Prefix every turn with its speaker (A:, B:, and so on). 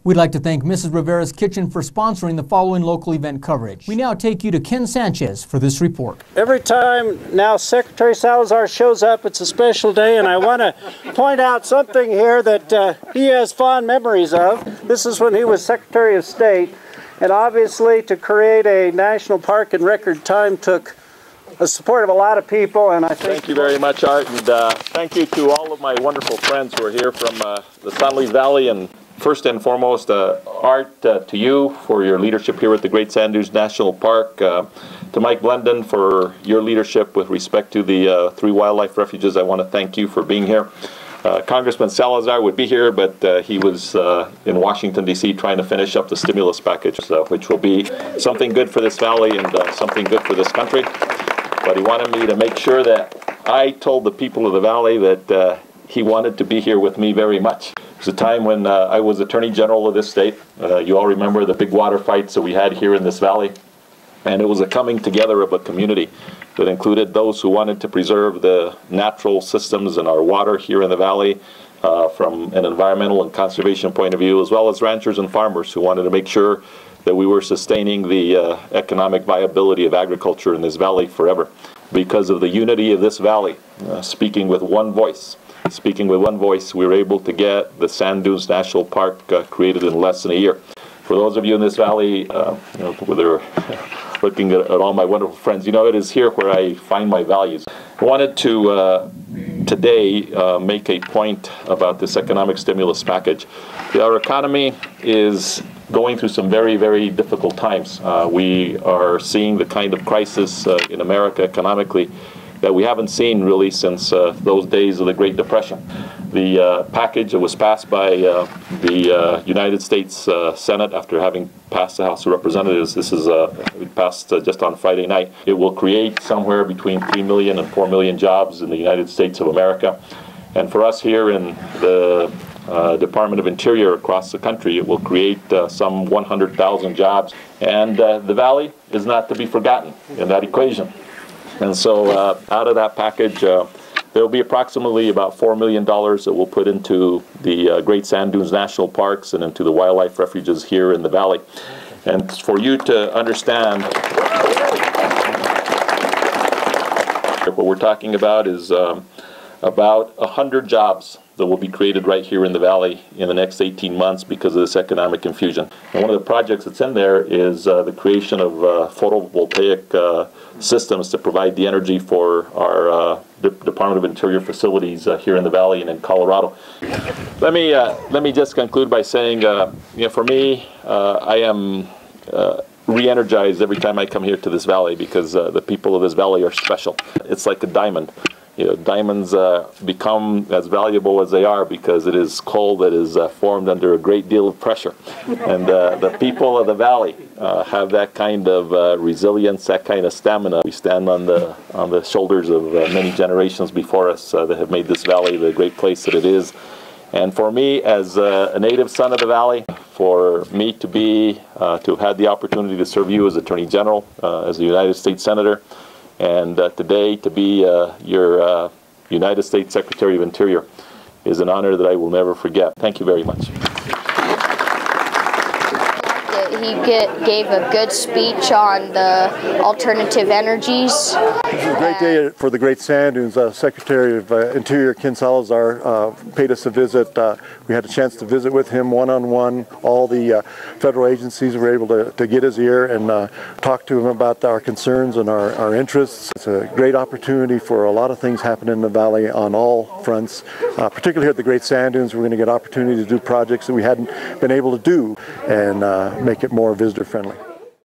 A: We'd like to thank Mrs. Rivera's Kitchen for sponsoring the following local event coverage. We now take you to Ken Sanchez for this report.
B: Every time now Secretary Salazar shows up, it's a special day, and I want to point out something here that he has fond memories of. This is when he was Secretary of State, and obviously to create a national park in record time took the support of a lot of people, and I think...
C: Thank you very much, Art, and thank you to all of my wonderful friends who are here from the San Luis Valley. And first and foremost, Art, to you for your leadership here at the Great Sand Dunes National Park, to Mike Blendon for your leadership with respect to the 3 wildlife refuges. I want to thank you for being here. Congressman Salazar would be here, but he was in Washington, D.C. trying to finish up the stimulus package, which will be something good for this valley and something good for this country. But he wanted me to make sure that I told the people of the valley that he wanted to be here with me very much. It was a time when I was Attorney General of this state. You all remember the big water fights that we had here in this valley. And it was a coming together of a community that included those who wanted to preserve the natural systems in our water here in the valley from an environmental and conservation point of view, as well as ranchers and farmers who wanted to make sure that we were sustaining the economic viability of agriculture in this valley forever. Because of the unity of this valley, speaking with one voice, we were able to get the Sand Dunes National Park created in less than a year. For those of you in this valley, whether looking at all my wonderful friends, it is here where I find my values. I wanted to today make a point about this economic stimulus package. Our economy is going through some very, very difficult times. We are seeing the kind of crisis in America economically that we haven't seen really since those days of the Great Depression. The package that was passed by the United States Senate after having passed the House of Representatives, this is passed just on Friday night. It will create somewhere between 3 million and 4 million jobs in the United States of America. And for us here in the Department of Interior across the country, it will create some 100,000 jobs. And the Valley is not to be forgotten in that equation. And so out of that package, there will be approximately about $4 million that we'll put into the Great Sand Dunes National Parks and into the wildlife refuges here in the Valley. And for you to understand, what we're talking about is about 100 jobs that will be created right here in the Valley in the next 18 months because of this economic infusion. And one of the projects that's in there is the creation of photovoltaic systems to provide the energy for our Department of Interior facilities here in the Valley and in Colorado. Let me just conclude by saying, for me, I am re-energized every time I come here to this valley because the people of this valley are special. It's like a diamond. Diamonds become as valuable as they are because it is coal that is formed under a great deal of pressure. And the people of the valley have that kind of resilience, that kind of stamina. We stand on the shoulders of many generations before us that have made this valley the great place that it is. And for me, as a native son of the valley, for me to have had the opportunity to serve you as Attorney General, as a United States Senator, and today to be your United States Secretary of Interior is an honor that I will never forget. Thank you very much.
D: He gave a good speech on the alternative energies.
E: This is a great day for the Great Sand Dunes. Secretary of Interior KSalazar paid us a visit. We had a chance to visit with him one-on-one. All the federal agencies were able to get his ear and talk to him about our concerns and our interests. It's a great opportunity for a lot of things happening in the valley on all fronts. Particularly here at the Great Sand Dunes, we're going to get opportunity to do projects that we hadn't been able to do and make it more visitor friendly.